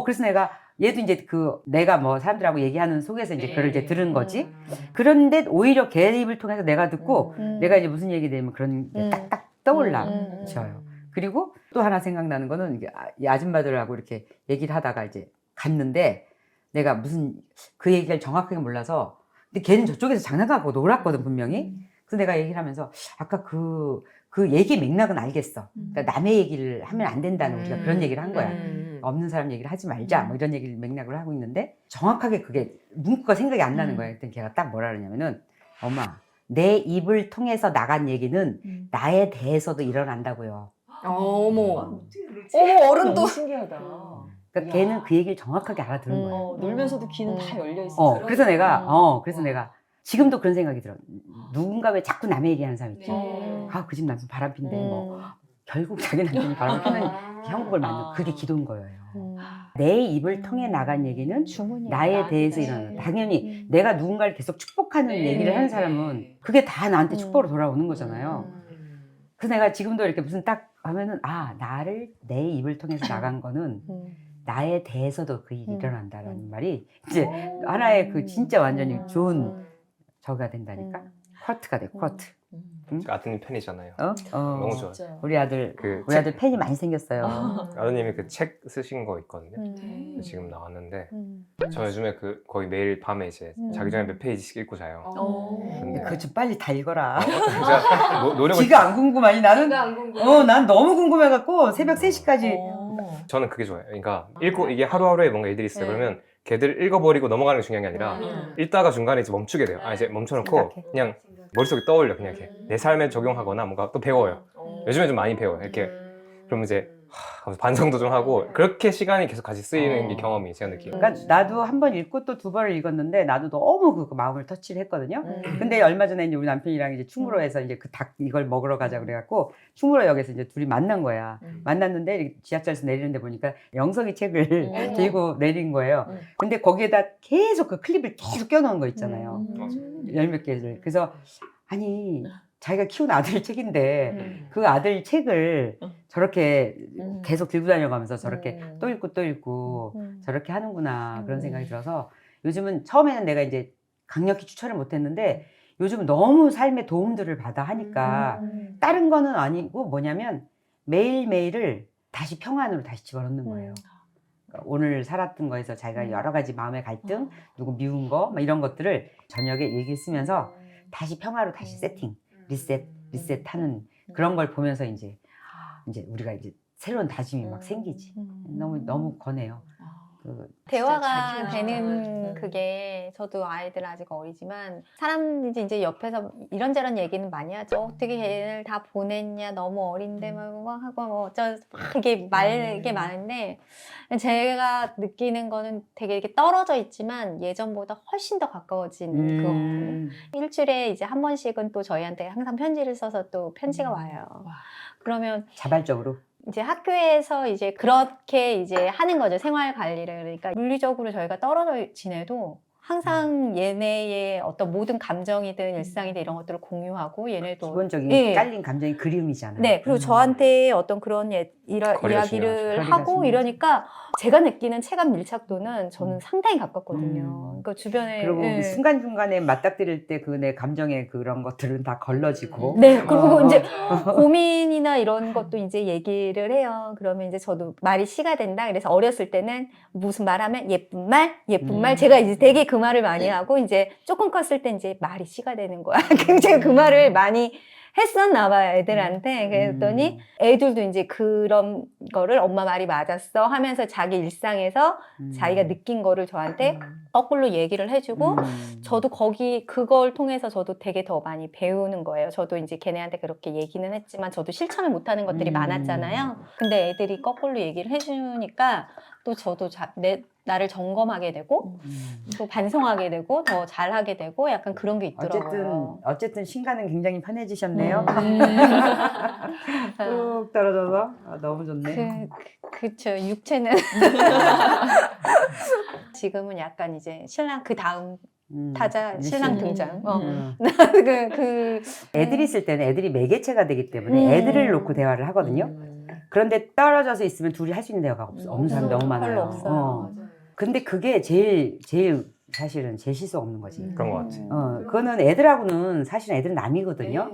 그래서 얘도 이제 내가 뭐 사람들하고 얘기하는 속에서 이제 그걸 이제 들은 거지. 그런데 오히려 걔 입을 통해서 내가 듣고 내가 이제 무슨 얘기 되면 그런 게 딱딱 떠올라져요. 그리고 또 하나 생각나는 거는 이게 이 아줌마들하고 이렇게 얘기를 하다가 이제 갔는데 내가 무슨 그 얘기를 정확하게 몰라서 근데 걔는 저쪽에서 장난감하고 놀았거든 분명히. 그래서 내가 얘기를 하면서 아까 그 얘기 맥락은 알겠어. 그러니까 남의 얘기를 하면 안 된다는 우리가 그런 얘기를 한 거야. 없는 사람 얘기를 하지 말자 뭐 이런 얘기를 맥락을 하고 있는데 정확하게 그게 문구가 생각이 안 나는 거야. 그랬더니 걔가 딱 뭐라 그러냐면은 엄마 내 입을 통해서 나간 얘기는 나에 대해서도 일어난다고요. 어머. 어른도 너무 신기하다. 그러니까 걔는 그 얘기를 정확하게 알아들은 거야. 놀면서도 귀는 다 열려 있어. 그래서 내가 지금도 그런 생각이 들어. 누군가 왜 자꾸 남의 얘기하는 사람 있지? 그 집 남편 바람핀데 뭐 결국 자기 남편이 바람을 피는 형국을 만든 그게 기도인 거예요. 내 입을 통해 나간 얘기는 나에 대해서 일어나는. 당연히 내가 누군가를 계속 축복하는 얘기를 하는 사람은 그게 다 나한테 축복으로 돌아오는 거잖아요. 그래서 내가 지금도 이렇게 무슨 딱 하면은 내 입을 통해서 나간 거는 나에 대해서도 그 일이 일어난다라는 말이 이제 하나의 그 진짜 완전히 좋은 저가 된다니까. 쿼트가 돼, 쿼트. 아드님 팬이잖아요. 너무 좋아요. 우리 아들 팬이 많이 생겼어요. 아드님이 그 책 쓰신 거 있거든요. 지금 나왔는데 저 요즘에 거의 매일 밤에 이제 자기 전에 몇 페이지씩 읽고 자요. 근데 그거 좀 빨리 다 읽어라. 제가 노력을 지가 안 궁금하니 나는 안 궁금해. 난 너무 궁금해갖고 새벽 3시까지 저는 그게 좋아요. 그러니까 읽고 이게 하루하루에 뭔가 일들이 있어요. 그러면 걔들 읽어버리고 넘어가는 게 중요한 게 아니라 읽다가 중간에 이제 멈추게 돼요. 이제 멈춰놓고 생각해. 그냥 머릿속에 떠올려. 그냥 이렇게 내 삶에 적용하거나 뭔가 또 배워요. 요즘에 좀 많이 배워요. 이렇게 그러면 이제 반성도 좀 하고 그렇게 시간이 계속 같이 쓰이는 게 경험이 제가 느끼고. 그러니까 나도 한 번 읽고 또 2번을 읽었는데 나도 너무 그 마음을 터치를 했거든요. 근데 얼마 전에 이제 우리 남편이랑 이제 충무로에서 이제 그 닭 이걸 먹으러 가자 그래갖고 충무로역에서 이제 둘이 만난 거야. 만났는데 이렇게 지하철에서 내리는데 보니까 영석이 책을 들고 내린 거예요. 근데 거기에다 계속 그 클립을 계속 껴놓은 거 있잖아요. 열몇 개를. 그래서 아니 자기가 키운 아들 책인데 그 아들 책을 저렇게 계속 들고 다녀가면서 저렇게 또 읽고 또 읽고 저렇게 하는구나 그런 생각이 들어서 요즘은 처음에는 내가 이제 강력히 추천을 못했는데 요즘은 너무 삶의 도움들을 받아 하니까 다른 거는 아니고 뭐냐면 매일매일을 다시 평안으로 다시 집어넣는 거예요. 그러니까 오늘 살았던 거에서 자기가 여러 가지 마음의 갈등, 누구 미운 거, 막 이런 것들을 저녁에 일기 쓰면서 다시 평화로 다시 세팅, 리셋하는 그런 걸 보면서 이제 우리가 이제 새로운 다짐이 막 생기지. 너무 권해요. 그 대화가 되는 그게 저도 아이들 아직 어리지만 사람들이 이제 옆에서 이런저런 얘기는 많이 하죠. 어떻게 걔를 다 보냈냐, 너무 어린데 막 하고 뭐 어쩌 막 이게 말게 많은데 제가 느끼는 거는 되게 이렇게 떨어져 있지만 예전보다 훨씬 더 가까워진 그 일주일에 이제 한 번씩은 또 저희한테 항상 편지를 써서 또 편지가 와요. 그러면 자발적으로 이제 학교에서 이제 그렇게 이제 하는 거죠. 생활 관리를. 그러니까 물리적으로 저희가 떨어져 지내도 항상 얘네의 어떤 모든 감정이든 일상이든 이런 것들을 공유하고 얘네도 기본적인 예. 깔린 감정이 그리움이잖아요. 네, 그리고 저한테 어떤 그런 거리가 이야기를 중요하죠. 하고 거리가 이러니까 제가 느끼는 체감 밀착도는 저는 상당히 가깝거든요. 그러니까 주변에 그리고 예. 그 순간순간에 맞닥뜨릴 때 그 내 감정의 그런 것들은 다 걸러지고 네, 그리고 이제 고민이나 이런 것도 이제 얘기를 해요. 그러면 이제 저도 말이 시가 된다. 그래서 어렸을 때는 무슨 말 하면 예쁜 말. 제가 이제 되게 그 말을 많이 하고 이제 조금 컸을 때 이제 말이 시가 되는 거야. 굉장히 그 말을 많이 했었나 봐요, 애들한테. 그랬더니 애들도 이제 그런 거를 엄마 말이 맞았어 하면서 자기 일상에서 자기가 느낀 거를 저한테 거꾸로 얘기를 해주고 저도 그걸 통해서 저도 되게 더 많이 배우는 거예요. 저도 이제 걔네한테 그렇게 얘기는 했지만 저도 실천을 못하는 것들이 많았잖아요. 근데 애들이 거꾸로 얘기를 해주니까 또 저도 나를 점검하게 되고 또 반성하게 되고 더 잘하게 되고 약간 그런 게 있더라고요. 어쨌든 신가는 굉장히 편해지셨네요. 뚝 떨어져서 너무 좋네. 그쵸. 육체는 지금은 약간 이제 신랑 그 다음 타자 신랑 등장. 애들이 있을 때는 애들이 매개체가 되기 때문에 애들을 놓고 대화를 하거든요. 그런데 떨어져서 있으면 둘이 할 수 있는 대화가 없는 사람 너무 많아요. 별로 없어요. 근데 그게 제일 사실은 제일 실수 없는 거지. 그런 것 같아요. 그거는 애들하고는 사실은 애들은 남이거든요.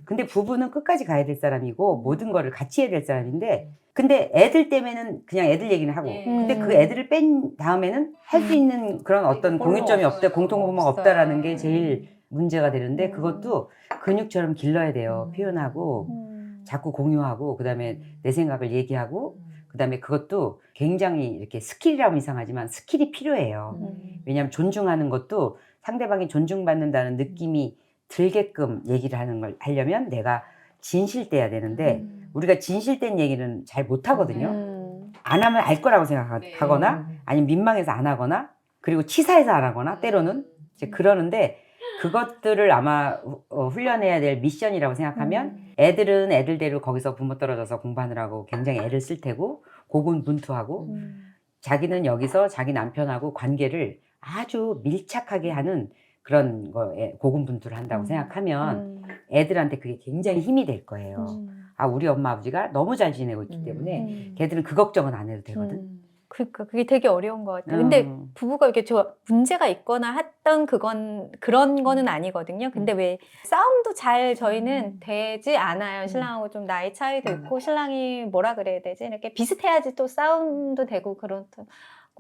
근데 부부는 끝까지 가야 될 사람이고 모든 거를 같이 해야 될 사람인데 근데 애들 때문에는 그냥 애들 얘기는 하고 근데 그 애들을 뺀 다음에는 할 수 있는 그런 어떤 공유점이 없다, 공통분모가 없다라는 게 제일 문제가 되는데 그것도 근육처럼 길러야 돼요. 표현하고 자꾸 공유하고 그다음에 내 생각을 얘기하고 그다음에 그것도 굉장히 이렇게 스킬이라면 이상하지만 스킬이 필요해요. 왜냐하면 존중하는 것도 상대방이 존중받는다는 느낌이 들게끔 얘기를 하려면 내가 진실돼야 되는데 우리가 진실된 얘기는 잘 못하거든요. 안 하면 알 거라고 생각하거나 아니면 민망해서 안 하거나 그리고 치사해서 안 하거나 때로는 이제 그러는데 그것들을 아마 훈련해야 될 미션이라고 생각하면 애들은 애들대로 거기서 부모 떨어져서 공부하느라고 굉장히 애를 쓸 테고 고군분투하고 자기는 여기서 자기 남편하고 관계를 아주 밀착하게 하는 그런 거에 고군분투를 한다고 생각하면 애들한테 그게 굉장히 힘이 될 거예요. 아, 우리 엄마 아버지가 너무 잘 지내고 있기 때문에 걔들은 그 걱정은 안 해도 되거든. 그러니까 그게 되게 어려운 것 같아요. 근데 부부가 이렇게 문제가 있거나 했던 그런 거는 아니거든요. 근데 왜 싸움도 잘 저희는 되지 않아요. 신랑하고 좀 나이 차이도 있고 신랑이 뭐라 그래야 되지? 이렇게 비슷해야지 또 싸움도 되고 그렇고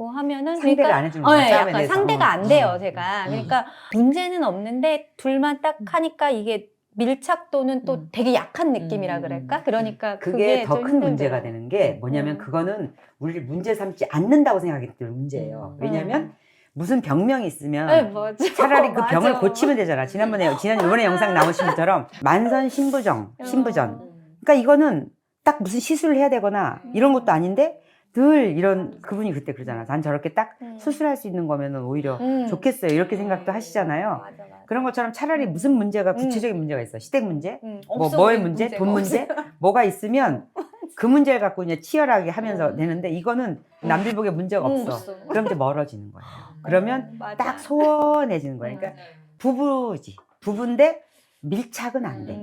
하면은 상대를 안 해주는 거야. 네, 싸움에 약간 대해서. 상대가 안 돼요, 제가. 그러니까 문제는 없는데 둘만 딱 하니까 이게 밀착도는 또 되게 약한 느낌이라 그럴까? 그러니까 그게 더 좀 큰 문제가 힘들더라고요. 되는 게 뭐냐면 그거는 우리를 문제 삼지 않는다고 생각하기 때문에 문제예요. 왜냐하면 무슨 병명이 있으면 네, 맞아. 차라리 그 병을 맞아. 고치면 되잖아. 이번에 영상 나오신 것처럼 만선 신부전. 그러니까 이거는 딱 무슨 시술을 해야 되거나 이런 것도 아닌데 늘 이런 그분이 그때 그러잖아. 난 저렇게 딱 수술할 수 있는 거면은 오히려 좋겠어요. 이렇게 생각도 하시잖아요. 맞아. 그런 것처럼 차라리 무슨 문제가 구체적인 문제가 있어. 시댁 문제, 없어 뭐의 보이는 문제, 문제가 돈 문제, 뭐가 있으면 그 문제를 갖고 이제 치열하게 하면서 되는데 이거는 남들 보기에 문제가 없어. 그럼 이제 멀어지는 거예요. 그러면 맞아. 딱 소원해지는 거예요. 그러니까 부부지. 부부인데 밀착은 안 돼.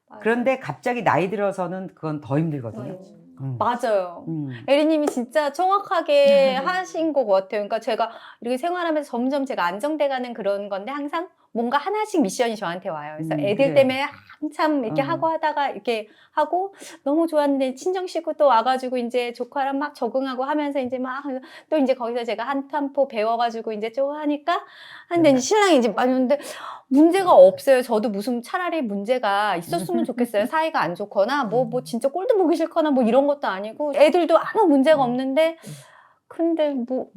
맞아요. 그런데 갑자기 나이 들어서는 그건 더 힘들거든요. 맞아요. 에리님이 진짜 정확하게 하신 것 같아요. 그러니까 제가 이렇게 생활하면서 점점 제가 안정돼가는 그런 건데 항상 뭔가 하나씩 미션이 저한테 와요. 그래서 애들 그래. 때문에 한참 이렇게 하고 하다가 이렇게 하고 너무 좋았는데 친정 식구 또 와가지고 이제 조카랑 막 적응하고 하면서 이제 막 또 이제 거기서 제가 한 탐포 배워가지고 이제 좀 하니까 근데 이제 신랑이 이제 많이 오는데 문제가 없어요. 저도 무슨 차라리 문제가 있었으면 좋겠어요. 사이가 안 좋거나 뭐 진짜 꼴도 보기 싫거나 뭐 이런 것도 아니고 애들도 아무 문제가 없는데 근데 뭐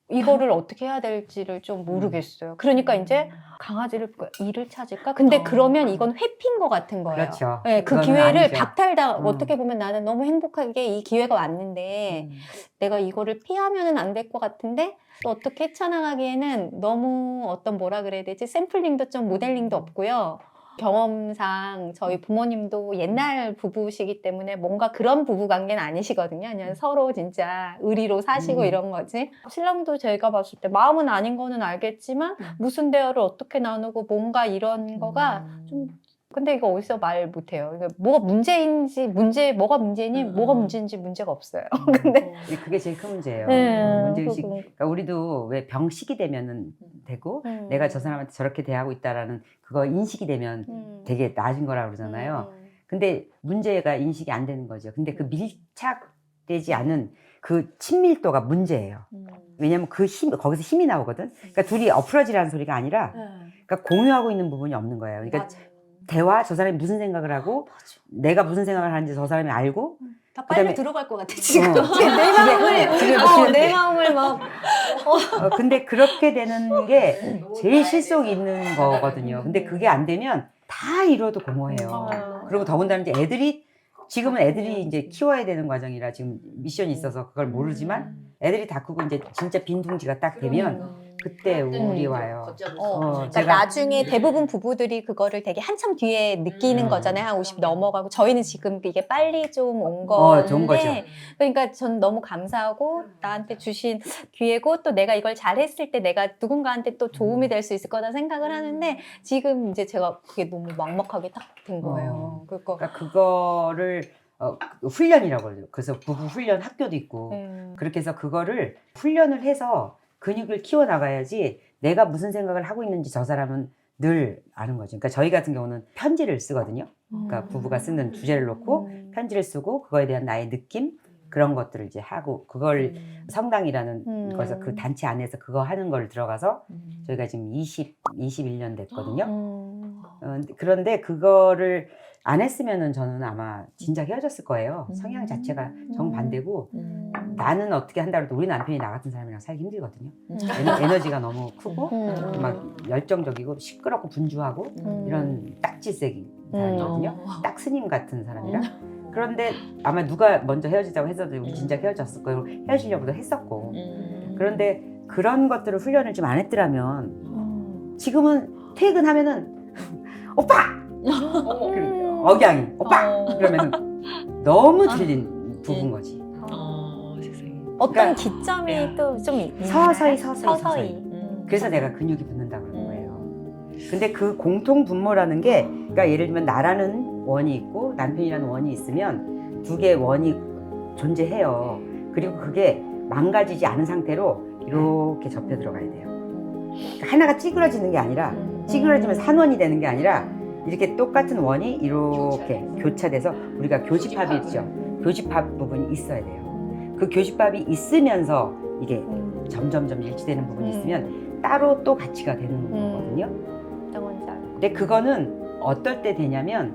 이거를 어떻게 해야 될지를 좀 모르겠어요. 그러니까 이제 강아지를 일을 찾을까? 근데 그러면 이건 회피인 것 같은 거예요. 그렇죠. 네, 그 그거는 기회를 아니죠. 박탈다 어떻게 보면 나는 너무 행복하게 이 기회가 왔는데 내가 이거를 피하면은 안 될 것 같은데 또 어떻게 헤쳐나가기에는 너무 어떤 뭐라 그래야 되지? 샘플링도 좀 모델링도 없고요. 경험상 저희 부모님도 옛날 부부시기 때문에 뭔가 그런 부부 관계는 아니시거든요. 그냥 서로 진짜 의리로 사시고 이런 거지. 신랑도 제가 봤을 때 마음은 아닌 거는 알겠지만 무슨 대화를 어떻게 나누고 뭔가 이런 거가 좀 근데 이거 어디서 말 못해요. 이거 뭐가 문제인지 뭐가 문제니 뭐가 문제인지 문제가 없어요. 근데 그게 제일 큰 문제예요. 네, 문제의식. 그러니까 우리도 왜 병식이 되면은 되고 내가 저 사람한테 저렇게 대하고 있다라는 그거 인식이 되면 되게 낮은 거라고 그러잖아요. 근데 문제가 인식이 안 되는 거죠. 근데 그 밀착되지 않은 그 친밀도가 문제예요. 왜냐면 그 거기서 힘이 나오거든. 그러니까 둘이 엎으러지라는 소리가 아니라 그러니까 공유하고 있는 부분이 없는 거예요. 그러니까 대화, 저 사람이 무슨 생각을 하고 내가 무슨 생각을 하는지 저 사람이 알고 다 빨려 그다음에- 들어갈 것 같아 지금. 집에 내 마음을 막 근데 그렇게 되는 게 제일 실속 있는 거거든요. 근데 그게 안 되면 다 이뤄도 공허해요. 그리고 더군다나 이제 지금은 애들이 이제 키워야 되는 과정이라 지금 미션이 있어서 그걸 모르지만 애들이 다 크고 이제 진짜 빈둥지가 딱 되면 그때 우울이 와요. 그러니까 나중에 대부분 부부들이 그거를 되게 한참 뒤에 느끼는 거잖아요. 한 50 넘어가고 저희는 지금 이게 빨리 좀 온 좋은 거죠. 건데 그러니까 전 너무 감사하고 나한테 주신 기회고 또 내가 이걸 잘했을 때 내가 누군가한테 또 도움이 될 수 있을 거다 생각을 하는데 지금 이제 제가 그게 너무 막막하게 딱 된 거예요. 그러니까 그거를 훈련이라고 그러죠. 그래서 부부 훈련 학교도 있고 그렇게 해서 그거를 훈련을 해서 근육을 키워 나가야지 내가 무슨 생각을 하고 있는지 저 사람은 늘 아는 거죠. 그러니까 저희 같은 경우는 편지를 쓰거든요. 그러니까 부부가 쓰는 주제를 놓고 편지를 쓰고 그거에 대한 나의 느낌 그런 것들을 이제 하고 그걸 성당이라는 거에서 그 단체 안에서 그거 하는 걸 들어가서 저희가 지금 21년 됐거든요. 그런데 그거를 안 했으면은 저는 아마 진작 헤어졌을 거예요. 성향 자체가 정반대고 나는 어떻게 한다 해도 우리 남편이 나 같은 사람이랑 살기 힘들거든요. 에너지가 너무 크고 막 열정적이고 시끄럽고 분주하고 이런 딱지색이 사람이거든요. 딱 스님 같은 사람이라. 그런데 아마 누가 먼저 헤어지자고 했어도 우리 진작 헤어졌을 거고 헤어지려고도 했었고 그런데 그런 것들을 훈련을 좀 안 했더라면 지금은 퇴근하면은 오빠! 억양이 오빠! 그러면 너무 들린 부부인 거지. 세상에. 어떤 기점이 또 좀 서서히. 그래서 내가 근육이 붙는다고 그러는 거예요. 근데 그 공통 분모라는 게 그러니까 예를 들면 나라는 원이 있고 남편이라는 원이 있으면 두 개의 원이 존재해요. 그리고 그게 망가지지 않은 상태로 이렇게 접혀 들어가야 돼요. 그러니까 하나가 찌그러지는 게 아니라 찌그러지면서 한 원이 되는 게 아니라 이렇게 똑같은 원이 이렇게 교차돼서 우리가 교집합이 있죠. 교집합 부분이 있어야 돼요. 그 교집합이 있으면서 이게 점점점 일치되는 부분이 있으면 따로 또 가치가 되는 거거든요. 근데 그거는 어떨 때 되냐면